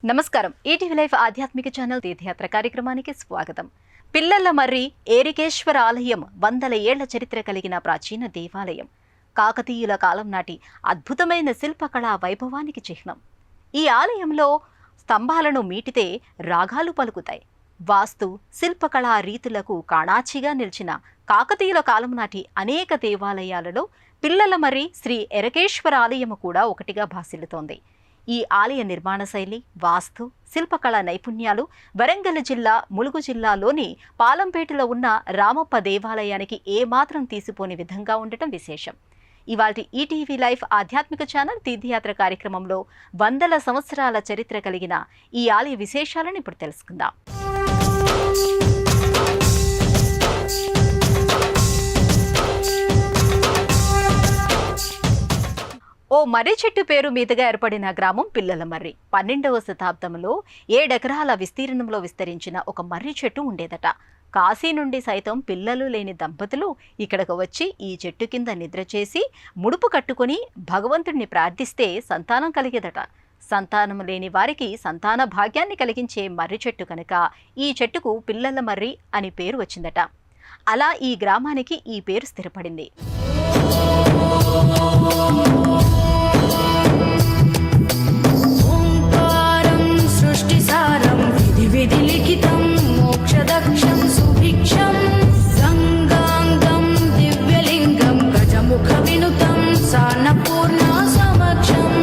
నమస్కారం. ETV live ఆధ్యాత్మిక channel తీర్థయాత్ర కార్యక్రమానికి స్వాగతం. పిల్లల మర్రి ఏరికేశ్వర ఆలయం 100 ఏళ్ల చరిత్ర కలిగిన ప్రాచీన దేవాలయం. కాకతీయుల కాలం నాటి అద్భుతమైన శిల్పకళా వైభవానికి చిహ్నం. ఈ ఆలయంలో స్తంభాలను మీటితే రాగాలు పలుకుతాయి. వాస్తు శిల్పకళా రీతులకు కాణాచిగా నిలిచిన కాకతీయుల కాలం నాటి అనేక దేవాలయాలలో పిల్లల మర్రి శ్రీ ఎరకేశ్వర ఆలయము కూడా ఒకటిగా భాసిల్లుతోంది. ఈ ఆలయ నిర్మాణ శైలి, వాస్తు శిల్పకళా నైపుణ్యాలు వరంగల్ జిల్లా, ములుగు జిల్లాలోని పాలంపేటలో ఉన్న రామప్ప దేవాలయానికి ఏమాత్రం తీసిపోని విధంగా ఉండటం విశేషం. ఇవాల్టి ఈటీవీ లైవ్ ఆధ్యాత్మిక ఛానల్ తీర్థయాత్ర కార్యక్రమంలో 100 సంవత్సరాల చరిత్ర కలిగిన ఈ ఆలయ విశేషాలను ఇప్పుడు తెలుసుకుందాం. ఓ మర్రి చెట్టు పేరు మీదుగా ఏర్పడిన గ్రామం పిల్లల మర్రి. 12వ శతాబ్దంలో 7 ఎకరాల విస్తీర్ణంలో విస్తరించిన ఒక మర్రి చెట్టు ఉండేదట. కాశీ నుండి సైతం పిల్లలు లేని దంపతులు ఇక్కడకు వచ్చి ఈ చెట్టు కింద నిద్ర చేసి ముడుపు కట్టుకుని భగవంతుడిని ప్రార్థిస్తే సంతానం కలిగేదట. సంతానం లేని వారికి సంతాన భాగ్యాన్ని కలిగించే మర్రి చెట్టు కనుక ఈ చెట్టుకు పిల్లల మర్రి అని పేరు వచ్చిందట. అలా ఈ గ్రామానికి ఈ పేరు స్థిరపడింది. ఓంకారం సృష్టిసారం విధి లిఖితం మోక్షదక్షం సుభిక్షం గంగాంగం దివ్యలింగం గజముఖ వినుతం సాన్నపూర్ణ సమక్షం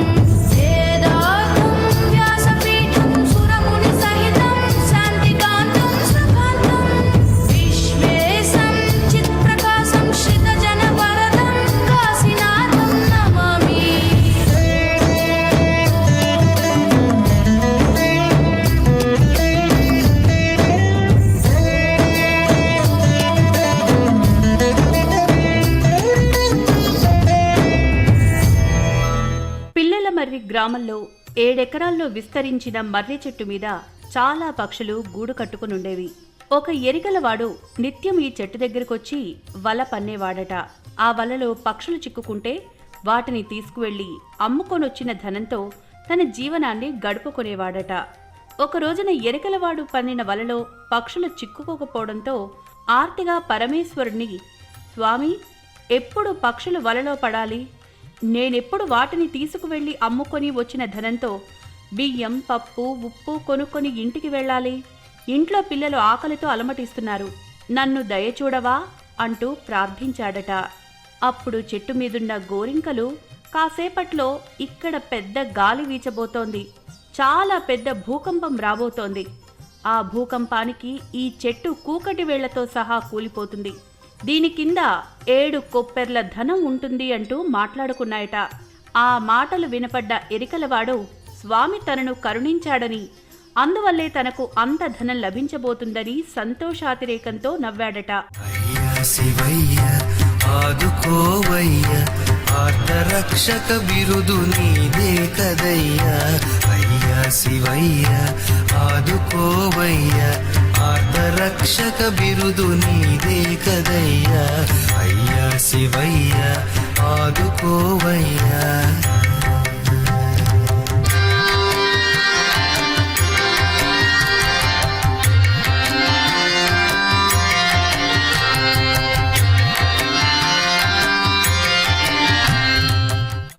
వేదాంతం వ్యాసపీఠం సురముని సహితం శాంతికాంతం సుఖాంతం విశ్వేశం చిత్ప్రకాశం శ్రితజన వరదం కాశీనాథం నమామి. పిల్లల మర్రి గ్రామంలో 7 ఎకరాల్లో విస్తరించిన మర్రి చెట్టు మీద చాలా పక్షులు గూడు కట్టుకునుండేవి. ఒక ఎరికలవాడు నిత్యం ఈ చెట్టు దగ్గరకొచ్చి వల పన్నేవాడట. ఆ వలలో పక్షులు చిక్కుకుంటే వాటిని తీసుకువెళ్లి అమ్ముకొనొచ్చిన ధనంతో తన జీవనాన్ని గడుపుకొనేవాడట. ఒక రోజున ఎరికలవాడు పన్నిన వలలో పక్షులు చిక్కుకోకపోవడంతో ఆర్తిగా పరమేశ్వరుణ్ణి, స్వామి, ఎప్పుడు పక్షులు వలలో పడాలి? నేనెప్పుడు వాటిని తీసుకువెళ్లి అమ్ముకొని వచ్చిన ధనంతో బియ్యం, పప్పు, ఉప్పు కొనుక్కొని ఇంటికి వెళ్ళాలి? ఇంట్లో పిల్లలు ఆకలితో అలమటిస్తున్నారు, నన్ను దయచూడవా అంటూ ప్రార్థించాడట. అప్పుడు చెట్టు మీదున్న గోరింకలు, కాసేపట్లో ఇక్కడ పెద్ద గాలి వీచబోతోంది, చాలా పెద్ద భూకంపం రాబోతోంది, ఆ భూకంపానికి ఈ చెట్టు కూకటి వేళ్లతో సహా కూలిపోతుంది, దీని కింద 7 కొప్పెర్ల ధనం ఉంటుంది అంటూ మాట్లాడుకున్నాయట. ఆ మాటలు వినపడ్డ ఎరికలవాడు స్వామి తనను కరుణించాడని, అందువల్లే తనకు అంత ధనం లభించబోతుందని సంతోషాతిరేకంతో నవ్వాడట. రక్షక బిరుదు నీదే కదయ్యా, అయ్యా శివయ్య ఆదుకోవయ్య, ఆర్తరక్షక బిరుదు నీదే కదయ్యా, అయ్యా శివయ్య ఆదుకోవయ్యా.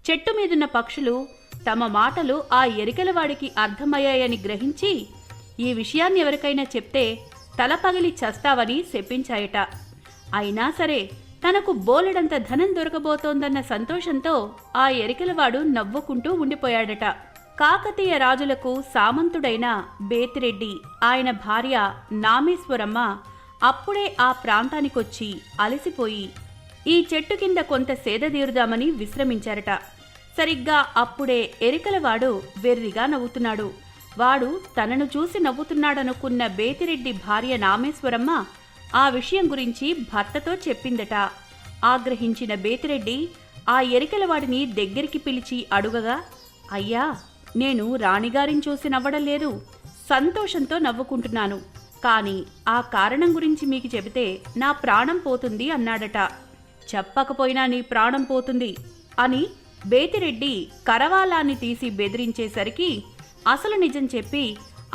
చెట్టు మీదున్న పక్షులు తమ మాటలు ఆ ఎరికలవాడికి అర్థమయ్యాయని గ్రహించి ఈ విషయాన్ని ఎవరికైనా చెప్తే తల పగిలి చస్తావని శపించాయట. అయినా సరే తనకు బోలెడంత ధనం దొరకబోతోందన్న సంతోషంతో ఆ ఎరికలవాడు నవ్వుకుంటూ ఉండిపోయాడట. కాకతీయ రాజులకు సామంతుడైన బేతిరెడ్డి, ఆయన భార్య నామేశ్వరమ్మ అప్పుడే ఆ ప్రాంతానికొచ్చి అలసిపోయి ఈ చెట్టు కింద కొంత సేదదీరుదామని విశ్రమించారట. సరిగ్గా అప్పుడే ఎరికలవాడు వెర్రిగా నవ్వుతున్నాడు. వాడు తనను చూసి నవ్వుతున్నాడనుకున్న బేతిరెడ్డి భార్య నామేశ్వరమ్మ ఆ విషయం గురించి భర్తతో చెప్పిందట. ఆగ్రహించిన బేతిరెడ్డి ఆ ఎరికలవాడిని దగ్గరికి పిలిచి అడుగగా, అయ్యా, నేను రాణిగారిని చూసి నవ్వడం లేదు, సంతోషంతో నవ్వుకుంటున్నాను, కానీ ఆ కారణం గురించి మీకు చెబితే నా ప్రాణం పోతుంది అన్నాడట. చెప్పకపోయినా నీ ప్రాణం పోతుంది అని బేతిరెడ్డి కరవాలాన్ని తీసి బెదిరించేసరికి అసలు నిజం చెప్పి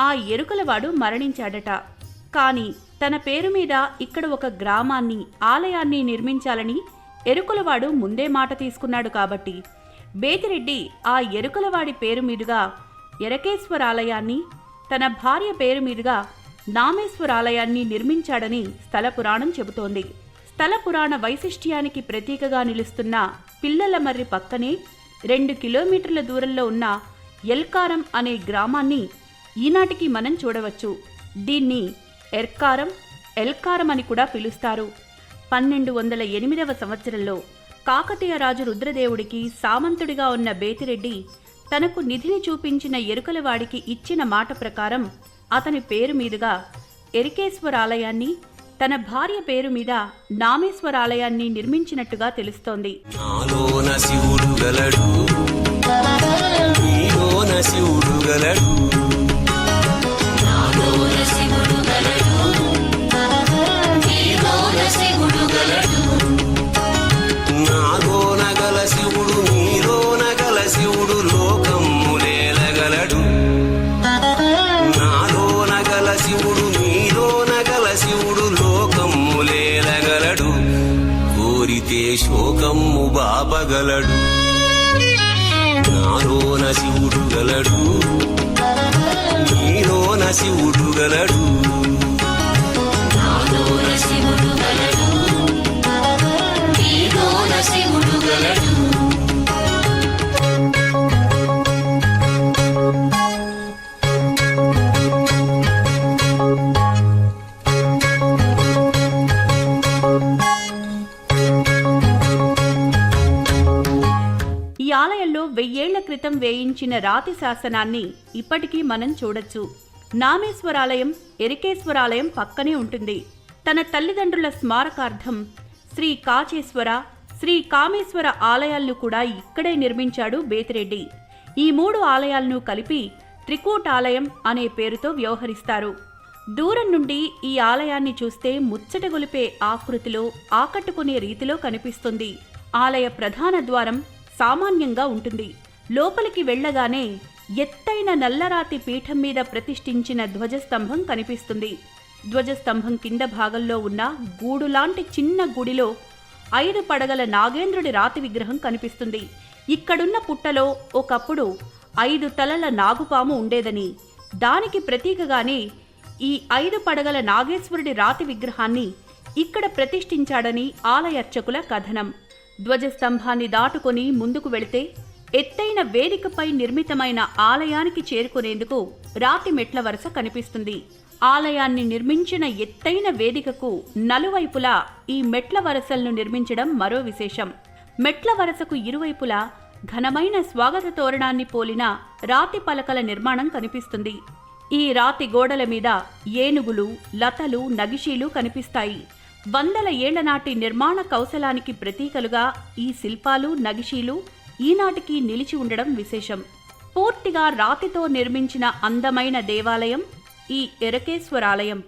ఆ ఎరుకలవాడు మరణించాడట. కాని తన పేరు మీద ఇక్కడ ఒక గ్రామాన్ని, ఆలయాన్ని నిర్మించాలని ఎరుకలవాడు ముందే మాట తీసుకున్నాడు కాబట్టి బేతిరెడ్డి ఆ ఎరుకలవాడి పేరు మీదుగా ఎరకేశ్వరాలయాన్ని, తన భార్య పేరు మీదుగా నామేశ్వరాలయాన్ని నిర్మించాడని స్థల పురాణం చెబుతోంది. స్థల పురాణ వైశిష్ట్యానికి ప్రతీకగా నిలుస్తున్న పిల్లలమర్రి పక్కనే 2 కిలోమీటర్ల దూరంలో ఉన్న ఎల్కారం అనే గ్రామాన్ని ఈనాటికి మనం చూడవచ్చు. దీన్ని ఎర్కారం, ఎల్కారం అని కూడా పిలుస్తారు. 1208వ సంవత్సరంలో కాకతీయ రాజు రుద్రదేవుడికి సామంతుడిగా ఉన్న బేతిరెడ్డి తనకు నిధిని చూపించిన ఎరుకలవాడికి ఇచ్చిన మాట ప్రకారం అతని పేరు మీదుగా ఎరికేశ్వరాలయాన్ని, తన భార్య పేరు మీద నామేశ్వరాలయాన్ని నిర్మించినట్టుగా తెలుస్తోంది. నాలోన శివుడు గలడు, నీలోన శివుడు గలడు, నాలోన శివుడు గలడు, నీలోన శివుడు గలడు, నాలోన గల శివుడు, నీలోన గల శివుడు లోకములేలగలడు, నాలోన గల శివుడు, నీలోన గల శివుడు లోకములేలగలడు, కోరితే శోకమ్ము బాపగలడు, నాలోన శివుడు గలడు, నీలోన శివుడు గలడు, నాలోన శివుడు గలడు, నీలోన శివుడు గలడు. ఈ ఆలయంలో 1000 ఏళ్ల క్రితం వేయించిన రాతి శాసనాన్ని ఇప్పటికీ మనం చూడొచ్చు. నామేశ్వరాలయం, ఎరికేశ్వరాలయం పక్కనే ఉంటుంది. తన తల్లిదండ్రుల స్మారకార్థం శ్రీ కాచేశ్వర, శ్రీ కామేశ్వర ఆలయాలను కూడా ఇక్కడే నిర్మించాడు బేతిరెడ్డి. ఈ 3 ఆలయాలను కలిపి త్రికూటాలయం అనే పేరుతో వ్యవహరిస్తారు. దూరం నుండి ఈ ఆలయాన్ని చూస్తే ముచ్చటగొలిపే ఆకృతిలో, ఆకట్టుకునే రీతిలో కనిపిస్తుంది. ఆలయ ప్రధాన ద్వారం సామాన్యంగా ఉంటుంది. లోపలికి వెళ్లగానే ఎత్తైన నల్లరాతి పీఠం మీద ప్రతిష్ఠించిన ధ్వజస్తంభం కనిపిస్తుంది. ధ్వజస్తంభం కింద భాగంలో ఉన్న గూడులాంటి చిన్న గుడిలో 5 పడగల నాగేంద్రుడి రాతి విగ్రహం కనిపిస్తుంది. ఇక్కడున్న పుట్టలో ఒకప్పుడు 5 తలల నాగుపాము ఉండేదని, దానికి ప్రతీకగానే ఈ 5 పడగల నాగేశ్వరుడి రాతి విగ్రహాన్ని ఇక్కడ ప్రతిష్ఠించాడని ఆలయార్చకుల కథనం. ధ్వజస్తంభాన్ని దాటుకొని ముందుకు వెళితే ఎత్తైన వేదికపై నిర్మితమైన ఆలయానికి చేరుకునేందుకు రాతి మెట్ల వరుస కనిపిస్తుంది. ఆలయాన్ని నిర్మించిన ఎత్తైన వేదికకు నలువైపులా ఈ మెట్ల వరసలను నిర్మించడం మరో విశేషం. మెట్ల వరసకు ఇరువైపులా ఘనమైన స్వాగత తోరణాన్ని పోలిన రాతి పలకల నిర్మాణం కనిపిస్తుంది. ఈ రాతి గోడల మీద ఏనుగులు, లతలు, నగిషీలు కనిపిస్తాయి. 100 ఏళ్ల నాటి నిర్మాణ కౌశలానికి ప్రతీకలుగా ఈ శిల్పాలు, నగిషీలు ఈనాటికి నిలిచి ఉండడం విశేషం. పూర్తిగా రాతితో నిర్మించిన అందమైన దేవాలయం ఈ ఎరకేశ్వరాలయం.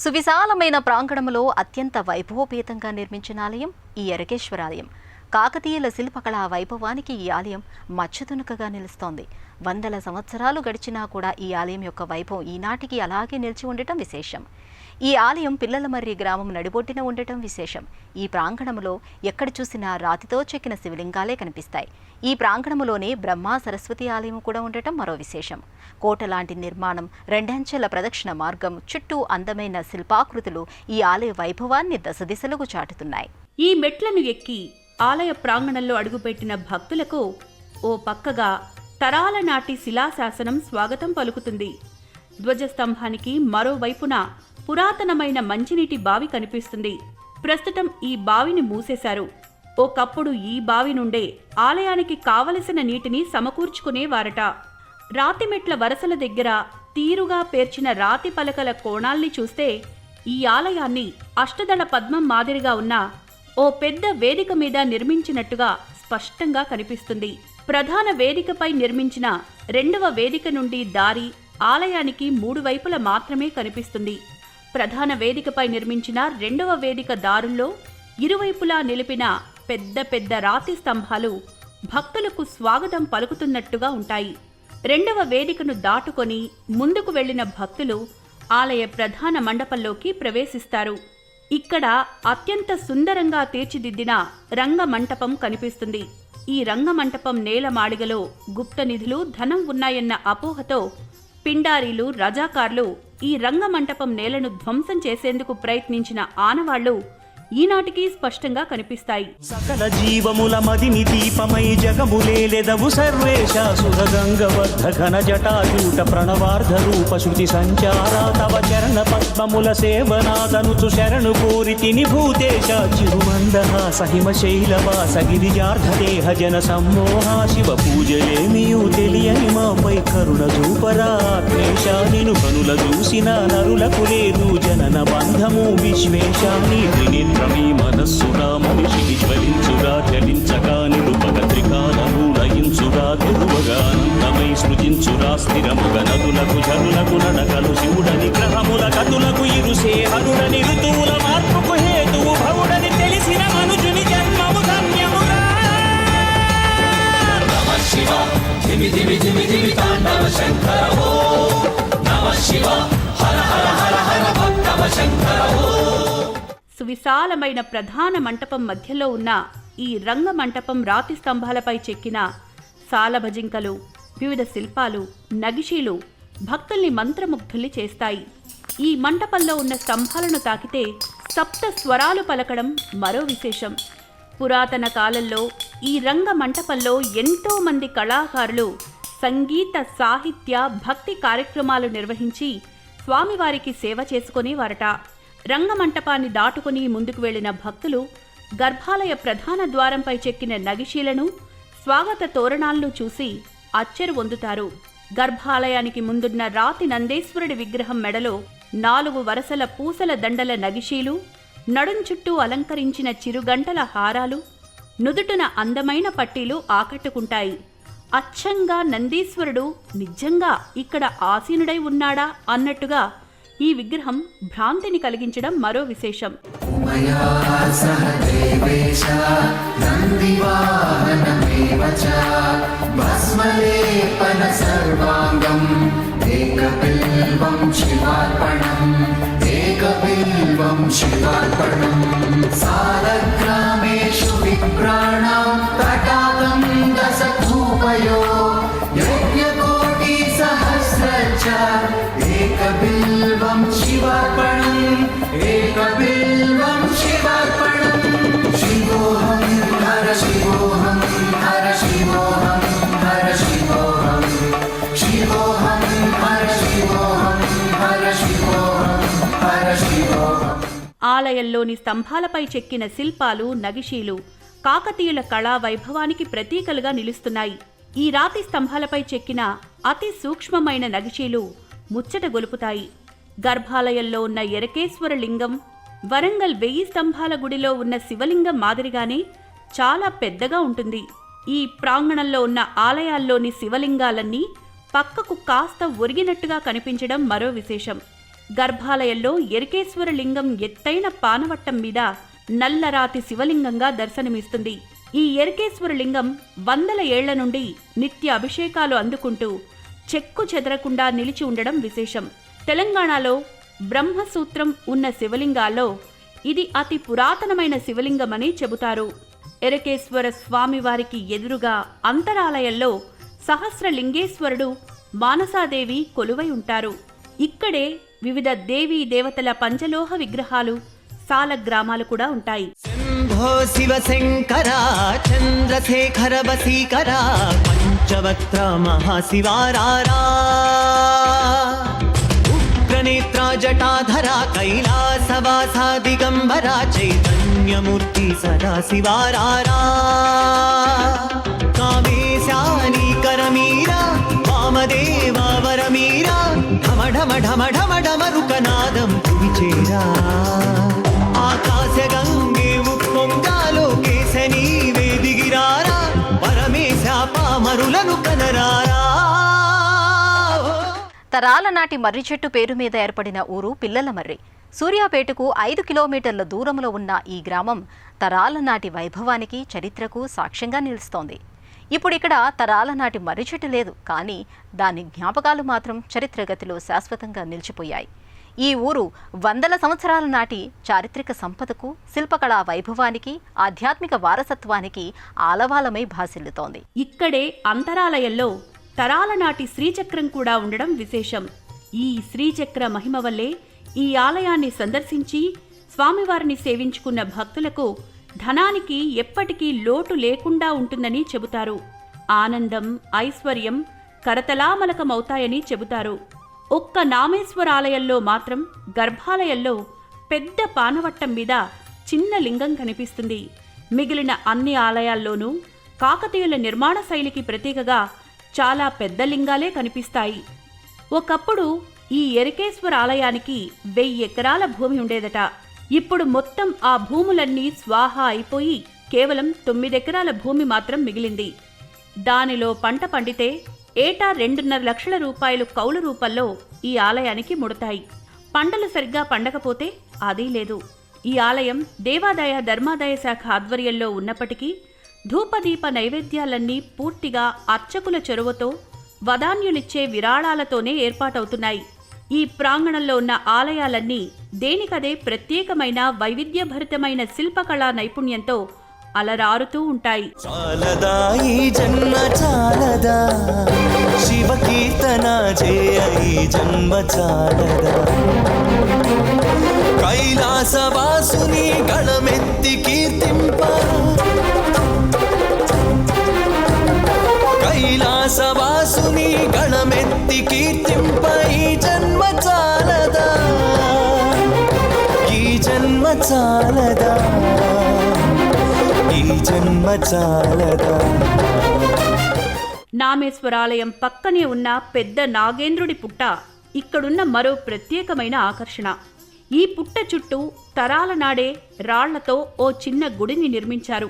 సువిశాలమైన ప్రాంగణంలో అత్యంత వైభవోపేతంగా నిర్మించిన ఆలయం ఈ ఎరకేశ్వరాలయం. కాకతీయుల శిల్పకళా వైభవానికి ఈ ఆలయం మచ్చుతునకగా నిలుస్తోంది. 100 సంవత్సరాలు గడిచినా కూడా ఈ ఆలయం యొక్క వైభవం ఈనాటికి అలాగే నిలిచి ఉండటం విశేషం. ఈ ఆలయం పిల్లలమర్రి గ్రామం నడిబొడ్డున ఉండటం విశేషం. ఈ ప్రాంగణంలో ఎక్కడ చూసినా రాతితో చెక్కిన శివలింగాలే కనిపిస్తాయి. ఈ ప్రాంగణంలోనే బ్రహ్మ సరస్వతి ఆలయం కూడా ఉండటం మరో విశేషం. కోట లాంటి నిర్మాణం, 2 అంచెల ప్రదక్షిణ మార్గం, చుట్టూ అందమైన శిల్పాకృతులు ఈ ఆలయ వైభవాన్ని దశదిశలకు చాటుతున్నాయి. ఈ మెట్లను ఎక్కి ఆలయ ప్రాంగణంలో అడుగుపెట్టిన భక్తులకు ఓ పక్కగా తరాల నాటి శిలాశాసనం స్వాగతం పలుకుతుంది. ధ్వజస్తంభానికి మరోవైపున పురాతనమైన మంచినీటి బావి కనిపిస్తుంది. ప్రస్తుతం ఈ బావిని మూసేశారు. ఒకప్పుడు ఈ బావి నుండే ఆలయానికి కావలసిన నీటిని సమకూర్చుకునేవారట. రాతిమెట్ల వరసల దగ్గర తీరుగా పేర్చిన రాతి పలకల కోణాల్ని చూస్తే ఈ ఆలయాన్ని అష్టదళ పద్మం మాదిరిగా ఉన్న ఓ పెద్ద వేదిక మీద నిర్మించినట్టుగా స్పష్టంగా కనిపిస్తుంది. ప్రధాన వేదికపై నిర్మించిన రెండవ వేదిక నుండి దారి ఆలయానికి 3 వైపుల మాత్రమే కనిపిస్తుంది. ప్రధాన వేదికపై నిర్మించిన రెండవ వేదిక దారుల్లో ఇరువైపులా నిలిపిన పెద్ద పెద్ద రాతి స్తంభాలు భక్తులకు స్వాగతం పలుకుతున్నట్టుగా ఉంటాయి. రెండవ వేదికను దాటుకొని ముందుకు వెళ్లిన భక్తులు ఆలయ ప్రధాన మండపంలోకి ప్రవేశిస్తారు. ఇక్కడ అత్యంత సుందరంగా తీర్చిదిద్దిన రంగమంటపం కనిపిస్తుంది. ఈ రంగమంటపం నేలమాళిగలో గుప్త నిధులు, ధనం ఉన్నాయన్న అపోహతో పిండారీలు, రజాకార్లు ఈ రంగమంటపం నేలను ధ్వంసం చేసేందుకు ప్రయత్నించిన ఆనవాళ్లు ఈనాటికి స్పష్టంగా కనిపిస్తాయి. సకల జీవముల మదిని దీపమై జగములేలెదవు సర్వేశ సురగంగవర్ధ ఘన జటాజూట ప్రణవార్ధ రూప శృతి సంచారా తవ చరణ పద్మముల సేవనాదనుచు శరణు కోరితిని భూతేశ చిరుమందహాస హిమ శైలవాస గిరిజార్ధ దేహ జన సమ్మోహ శివ పూజలేమియు తెలియని మాపై కరుణ చూపరాత్మేశ నిను కనుల చూసిన నరులకు లేదు జనన బంధము విశ్వేశాని త్రినేత్రమీ మనస్సురా మనిషికి జ్వలించురా చలించగా నిరుపగ త్రికాలము లయించురా తిరువగా అనంతమై సృజించురా స్థిరముగ నదులకు జనులకు నడకలు శివుడని గ్రహముల కతులకు ఇరుసే హరుడని ఋతువుల మార్పుకు హేతువు భవుడని తెలిసిన మనుజుని జన్మము ధన్యమురా. నమః శివ ధిమి ధిమి ధిమి ధిమి తాండవ శంకర ఓ నమః శివ హర హర హర హర భక్తవ శంకర ఓ. సువిశాలమైన ప్రధాన మంటపం మధ్యలో ఉన్న ఈ రంగమంటపం రాతి స్తంభాలపై చెక్కిన సాలభజింకలు, వివిధ శిల్పాలు, నగిషీలు భక్తుల్ని మంత్రముగ్ధుల్ని చేస్తాయి. ఈ మంటపంలో ఉన్న స్తంభాలను తాకితే సప్త స్వరాలు పలకడం మరో విశేషం. పురాతన కాలంలో ఈ రంగ మంటపంలో ఎంతో మంది కళాకారులు సంగీత, సాహిత్య, భక్తి కార్యక్రమాలు నిర్వహించి స్వామివారికి సేవ చేసుకునేవారట. రంగమంటపాన్ని దాటుకుని ముందుకు వెళ్లిన భక్తులు గర్భాలయ ప్రధాన ద్వారంపై చెక్కిన నగిషీలను, స్వాగత తోరణాలను చూసి అచ్చెరు పొందుతారు. గర్భాలయానికి ముందున్న రాతి నందేశ్వరుడి విగ్రహం మెడలో 4 వరసల పూసల దండల నగిషీలు, నడుం చుట్టూ అలంకరించిన చిరుగంటల హారాలు, నుదుటున అందమైన పట్టీలు ఆకట్టుకుంటాయి. అచ్చంగా నందీశ్వరుడు నిజంగా ఇక్కడ ఆసీనుడై ఉన్నాడా అన్నట్టుగా ఈ విగ్రహం భ్రాంతిని కలిగించడం మరో విశేషం. एकबिल्वं शिवार्पणम् एकबिल्वं शिवार्पणम् शिवोऽहं हर शिवोऽहं हर शिवोऽहं हर शिवोऽहं शिवोऽहं हर शिवोऽहं हर शिवोऽहं हर शिवोऽहं. ఆలయంలోని స్తంభాలపై చెక్కిన శిల్పాలు, నగిషీలు కాకతీయుల కళా వైభవానికి ప్రతీకలుగా నిలుస్తున్నాయి. ఈ రాతి స్తంభాలపై చెక్కిన అతి సూక్ష్మమైన నగిషీలు ముచ్చట గొలుపుతాయి. గర్భాలయంలో ఉన్న ఎరకేశ్వర లింగం వరంగల్ 1000 స్తంభాల గుడిలో ఉన్న శివలింగం మాదిరిగానే చాలా పెద్దగా ఉంటుంది. ఈ ప్రాంగణంలో ఉన్న ఆలయాల్లోని శివలింగాలన్నీ పక్కకు కాస్త ఒరిగినట్టుగా కనిపించడం మరో విశేషం. గర్భాలయంలో ఎరకేశ్వర లింగం ఎత్తైన పానవట్టం మీద నల్లరాతి శివలింగంగా దర్శనమిస్తుంది. ఈ ఎరకేశ్వర లింగం వందల ఏళ్ల నుండి నిత్య అభిషేకాలు అందుకుంటూ చెక్కు చెదరకుండా నిలిచి ఉండడం విశేషం. తెలంగాణలో బ్రహ్మసూత్రం ఉన్న శివలింగాల్లో ఇది అతి పురాతనమైన శివలింగమని చెబుతారు. ఎరకేశ్వర స్వామివారికి ఎదురుగా అంతరాలయంలో సహస్రలింగేశ్వరుడు, మానసాదేవి కొలువై ఉంటారు. ఇక్కడే వివిధ దేవీ దేవతల పంచలోహ విగ్రహాలు, సాలగ్రామాలు కూడా ఉంటాయి. శంభో శివశంకర చంద్రశేఖర వసీకర పంచవక్త్ర మహాశివారారా ఉగ్రనేత్ర జటాధరా కైలాసవాసా దిగంబరా చైతన్యమూర్తి సదాశివారారా కామేశాని కరమీరా వామదేవా వరమీరా ఢమ ఢమ ఢమ ఢమ ఢమరుకనాదం పురిచేరా ఆకాశ గంగే ఉప్పొంగాలోకేశనీ వేదిగిరారా పరమేశ పామరులను కనరారా. తరాల నాటి మర్రి చెట్టు పేరు మీద ఏర్పడిన ఊరు పిల్లల మర్రి. సూర్యాపేటకు 5 కిలోమీటర్ల దూరంలో ఉన్న ఈ గ్రామం తరాల నాటి వైభవానికి చరిత్రకు సాక్ష్యంగా నిలుస్తోంది. ఇప్పుడిక్కడ తరాల నాటి మర్రి చెట్టు లేదు, కానీ దాని జ్ఞాపకాలు మాత్రం చరిత్రగతిలో శాశ్వతంగా నిలిచిపోయాయి. ఈ ఊరు వందల సంవత్సరాల నాటి చారిత్రక సంపదకు, శిల్పకళా వైభవానికి, ఆధ్యాత్మిక వారసత్వానికి ఆలవాలమై భాసిల్లుతోంది. ఇక్కడే అంతరాలయంలో తరాల నాటి శ్రీచక్రం కూడా ఉండడం విశేషం. ఈ శ్రీచక్ర మహిమ వల్లే ఈ ఆలయాన్ని సందర్శించి స్వామివారిని సేవించుకున్న భక్తులకు ధనానికి ఎప్పటికీ లోటు లేకుండా ఉంటుందని చెబుతారు. ఆనందం, ఐశ్వర్యం కరతలామలకమవుతాయని చెబుతారు. ఒక్క నామేశ్వరాలయంలో మాత్రం గర్భాలయంలో పెద్ద పానవట్టం మీద చిన్న లింగం కనిపిస్తుంది. మిగిలిన అన్ని ఆలయాల్లోనూ కాకతీయుల నిర్మాణ శైలికి ప్రతీకగా చాలా పెద్ద లింగాలే కనిపిస్తాయి. ఒకప్పుడు ఈ ఎరికేశ్వర ఆలయానికి 1000 ఎకరాల భూమి ఉండేదట. ఇప్పుడు మొత్తం ఆ భూములన్నీ స్వాహా అయిపోయి కేవలం 9 ఎకరాల భూమి మాత్రం మిగిలింది. దానిలో పంట పండితే ఏటా 2.5 లక్షల రూపాయలు కౌలు రూపంలో ఈ ఆలయానికి ముడతాయి. పంటలు సరిగ్గా పండకపోతే అదీ లేదు. ఈ ఆలయం దేవాదాయ ధర్మాదాయ శాఖ ఆధ్వర్యంలో ఉన్నప్పటికీ ధూపదీప నైవేద్యాలన్నీ పూర్తిగా అర్చకుల చొరవతో, వదాన్యులిచ్చే విరాళాలతోనే ఏర్పాటవుతున్నాయి. ఈ ప్రాంగణంలో ఉన్న ఆలయాలన్నీ దేనికదే ప్రత్యేకమైన వైవిధ్యభరితమైన శిల్పకళా నైపుణ్యంతో అలరారుతూ ఉంటాయి. చాలదా ఈ జన్మ చాలదా, శివ కీర్తన చేయ ఈ జన్మ చాలదా, కైలాసవాసుని గళమెత్తి కీర్తింప, కైలాసవాసుని గణమెత్తి కీర్తింప ఈ జన్మ చాలదా, ఈ జన్మ చాలదా, ఈ జన్మ చాలదా. నామేశ్వరాలయం పక్కనే ఉన్న పెద్ద నాగేంద్రుడి పుట్ట ఇక్కడున్న మరో ప్రత్యేకమైన ఆకర్షణ. ఈ పుట్ట చుట్టూ తరాల నాడే రాళ్లతో ఓ చిన్న గుడిని నిర్మించారు.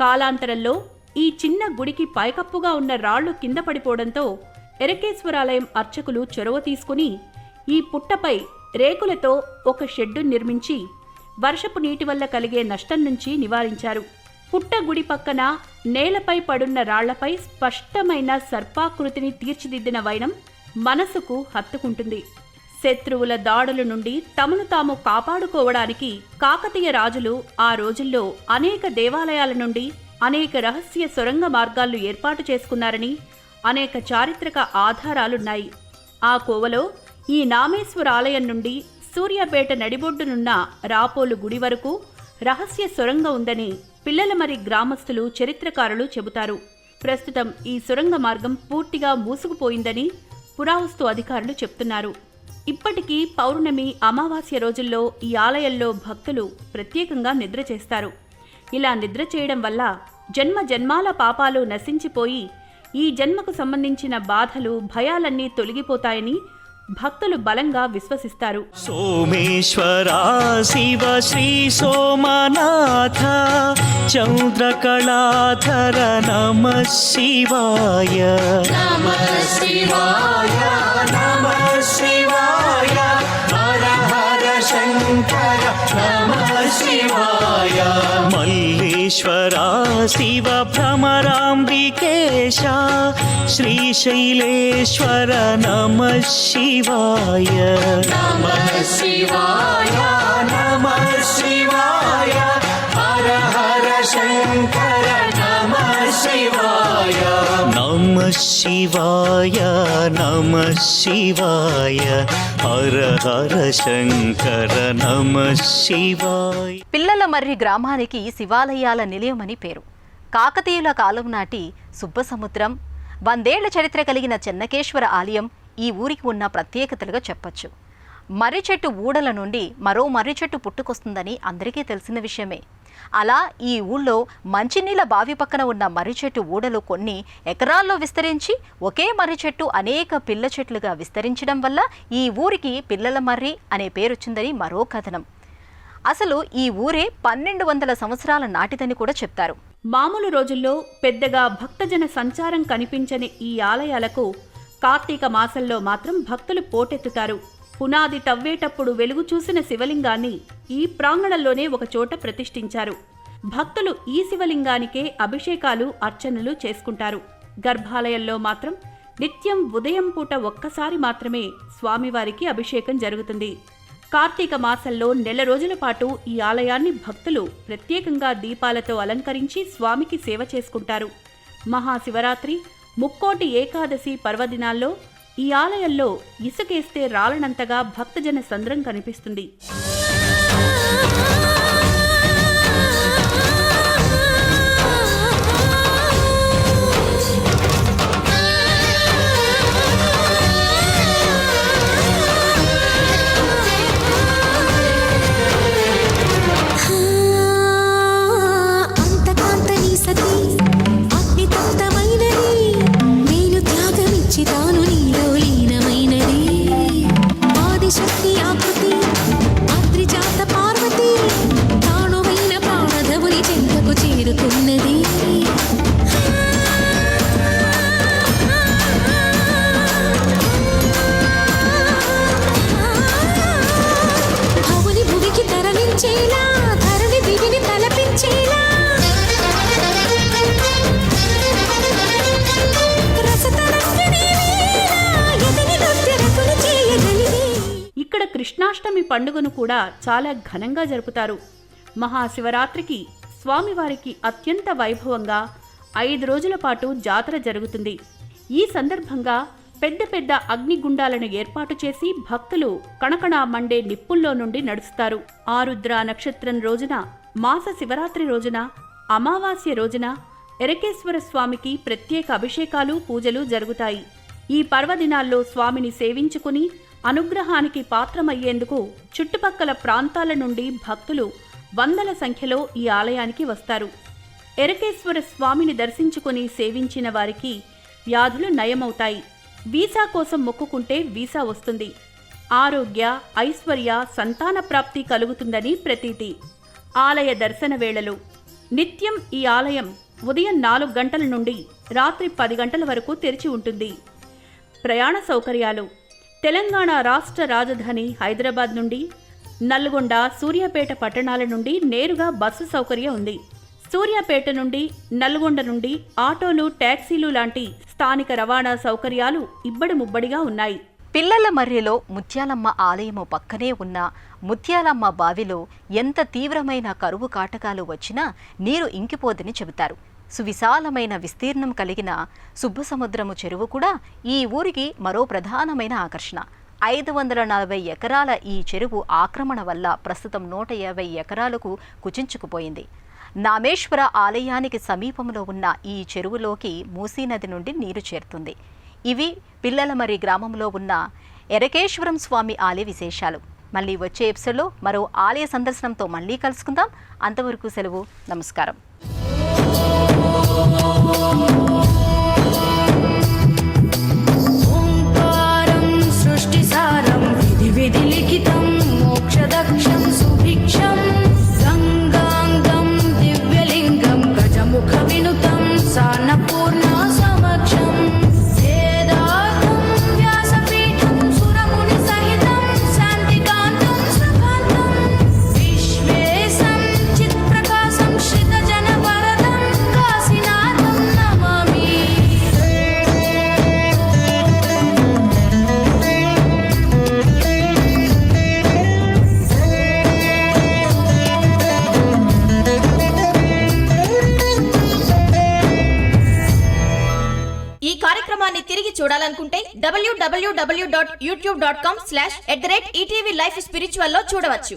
కాలాంతరంలో ఈ చిన్న గుడికి పైకప్పుగా ఉన్న రాళ్లు కింద పడిపోవడంతో ఎరకేశ్వరాలయం అర్చకులు చొరవ తీసుకుని ఈ పుట్టపై రేకులతో ఒక షెడ్డు నిర్మించి వర్షపు నీటి వల్ల కలిగే నష్టం నుంచి నివారించారు. పుట్ట గుడి పక్కన నేలపై పడున్న రాళ్లపై స్పష్టమైన సర్పాకృతిని తీర్చిదిద్దిన వైనం మనసుకు హత్తుకుంటుంది. శత్రువుల దాడుల నుండి తమను తాము కాపాడుకోవడానికి కాకతీయ రాజులు ఆ రోజుల్లో అనేక దేవాలయాల నుండి అనేక రహస్య సొరంగ మార్గాలు ఏర్పాటు చేసుకున్నారని అనేక చారిత్రక ఆధారాలున్నాయి. ఆ కోవలో ఈ నామేశ్వర ఆలయం నుండి సూర్యాపేట నడిబొడ్డునున్న రాపోలు గుడి వరకు రహస్య సొరంగ ఉందని పిల్లలమర్రి గ్రామస్తులు, చరిత్రకారులు చెబుతారు. ప్రస్తుతం ఈ సొరంగ మార్గం పూర్తిగా మూసుకుపోయిందని పురావస్తు అధికారులు చెప్తున్నారు. ఇప్పటికీ పౌర్ణమి, అమావాస్య రోజుల్లో ఈ ఆలయంలో భక్తులు ప్రత్యేకంగా నిద్ర చేస్తారు. ఇలా నిద్ర చేయడం వల్ల జన్మ జన్మాల పాపాలు నశించిపోయి ఈ జన్మకు సంబంధించిన బాధలు, భయాలన్నీ తొలగిపోతాయని భక్తులు బలంగా విశ్వసిస్తారు. సోమేశ్వరా శివ శ్రీ సోమనాథ చంద్రకళాధర నమః శివాయ, నమః శివాయ, నమః శివాయ, హర హర శంకర నమః శివాయ. మల్లేశ్వరా శివ భ్రమరాంబికేశ శ్రీశైలేశ్వర నమః శివాయ, నమః శివాయ, నమః శివాయ, హర హర శంకర నమః శివాయ, నమః శివాయ, నమః శివాయ, హర హర శంకర నమః శివాయ. పిల్లల మర్రి గ్రామానికి శివాలయాల నిలయమని పేరు. కాకతీయుల కాలం నాటి సుబ్బసముద్రం, 100 ఏళ్ల చరిత్ర కలిగిన చెన్నకేశ్వర ఆలయం ఈ ఊరికి ఉన్న ప్రత్యేకతలుగా చెప్పొచ్చు. మర్రి చెట్టు ఊడల నుండి మరో మర్రి చెట్టు పుట్టుకొస్తుందని అందరికీ తెలిసిన విషయమే. అలా ఈ ఊళ్ళో మంచినీళ్ళ బావి పక్కన ఉన్న మర్రి చెట్టు ఊడలు కొన్ని ఎకరాల్లో విస్తరించి ఒకే మర్రి చెట్టు అనేక పిల్ల చెట్లుగా విస్తరించడం వల్ల ఈ ఊరికి పిల్లల మర్రి అనే పేరొచ్చిందని మరో కథనం. అసలు ఈ ఊరే 1200 సంవత్సరాల నాటిదని కూడా చెప్తారు. మామూలు రోజుల్లో పెద్దగా భక్తజన సంచారం కనిపించని ఈ ఆలయాలకు కార్తీక మాసంలో మాత్రం భక్తులు పోటెత్తుతారు. పునాది తవ్వేటప్పుడు వెలుగు చూసిన శివలింగాన్ని ఈ ప్రాంగణంలోనే ఒకచోట ప్రతిష్ఠించారు. భక్తులు ఈ శివలింగానికే అభిషేకాలు, అర్చనలు చేసుకుంటారు. గర్భాలయంలో మాత్రం నిత్యం ఉదయం పూట ఒక్కసారి మాత్రమే స్వామివారికి అభిషేకం జరుగుతుంది. కార్తీక మాసంలో నెల రోజుల పాటు ఈ ఆలయాన్ని భక్తులు ప్రత్యేకంగా దీపాలతో అలంకరించి స్వామికి సేవ చేసుకుంటారు. మహాశివరాత్రి, ముక్కోటి ఏకాదశి పర్వదినాల్లో ఈ ఆలయంలో ఇసుకేస్తే రాలనంతగా భక్తజన సంద్రం కనిపిస్తుంది. కృష్ణాష్టమి పండుగను కూడా చాలా ఘనంగా జరుపుతారు. మహాశివరాత్రికి స్వామివారికి అత్యంత వైభవంగా 5 రోజుల పాటు జాతర జరుగుతుంది. ఈ సందర్భంగా పెద్ద పెద్ద అగ్నిగుండాలను ఏర్పాటు చేసి భక్తులు కణకణ మండే నిప్పుల్లో నుండి నడుస్తారు. ఆరుద్ర నక్షత్రం రోజున, మాస శివరాత్రి రోజున, అమావాస్య రోజున ఎరకేశ్వర స్వామికి ప్రత్యేక అభిషేకాలు, పూజలు జరుగుతాయి. ఈ పర్వదినాల్లో స్వామిని సేవించుకుని అనుగ్రహానికి పాత్రమయ్యేందుకు చుట్టుపక్కల ప్రాంతాల నుండి భక్తులు వందల సంఖ్యలో ఈ ఆలయానికి వస్తారు. ఎరకేశ్వర స్వామిని దర్శించుకుని సేవించిన వారికి వ్యాధులు నయమవుతాయి. వీసా కోసం మొక్కుకుంటే వీసా వస్తుంది. ఆరోగ్య, ఐశ్వర్య, సంతాన ప్రాప్తి కలుగుతుందని ప్రతీతి. ఆలయ దర్శన వేళలు నిత్యం ఈ ఆలయం ఉదయం 4 గంటల నుండి రాత్రి 10 గంటల వరకు తెరిచి ఉంటుంది. ప్రయాణ సౌకర్యాలు తెలంగాణ రాష్ట్ర రాజధాని హైదరాబాద్ నుండి, నల్గొండ, సూర్యాపేట పట్టణాల నుండి నేరుగా బస్సు సౌకర్యం ఉంది. సూర్యాపేట నుండి, నల్గొండ నుండి ఆటోలు, టాక్సీలు లాంటి స్థానిక రవాణా సౌకర్యాలు ఇబ్బడి ముబ్బడిగా ఉన్నాయి. పిల్లల మర్రిలో ముత్యాలమ్మ ఆలయము పక్కనే ఉన్న ముత్యాలమ్మ బావిలో ఎంత తీవ్రమైన కరువు కాటకాలు వచ్చినా నీరు ఇంకిపోదని చెబుతారు. సువిశాలమైన విస్తీర్ణం కలిగిన సుబ్బసముద్రము చెరువు కూడా ఈ ఊరికి మరో ప్రధానమైన ఆకర్షణ. 540 ఎకరాల ఈ చెరువు ఆక్రమణ వల్ల ప్రస్తుతం 150 ఎకరాలకు కుచించుకుపోయింది. నామేశ్వర ఆలయానికి సమీపంలో ఉన్న ఈ చెరువులోకి మూసీ నది నుండి నీరు చేరుతుంది. ఇవి పిల్లలమర్రి గ్రామంలో ఉన్న ఎరకేశ్వరం స్వామి ఆలయ విశేషాలు. మళ్ళీ వచ్చే ఎపిసోడ్లో మరో ఆలయ సందర్శనంతో మళ్ళీ కలుసుకుందాం. అంతవరకు సెలవు. నమస్కారం. ఓంకారం సృష్టిసారం విధి విధి లిఖితం మోక్షదక్షం సుభిక్షం గంగాంగం దివ్యలింగం గజముఖ వినుతం సాన్నపూర్ణ సమక్షం వేదాంతం వ్యాసపీఠం సురముని సహితం శాంతికాంతం సుఖాంతం విశ్వేశం చిత్ప్రకాశం శ్రితజన వరదం కాశీనాథం నమామి. ఈ కార్యక్రమాన్ని తిరిగి చూడాలనుకుంటే www.youtube.com/@ETV Life Spiritual లో చూడవచ్చు.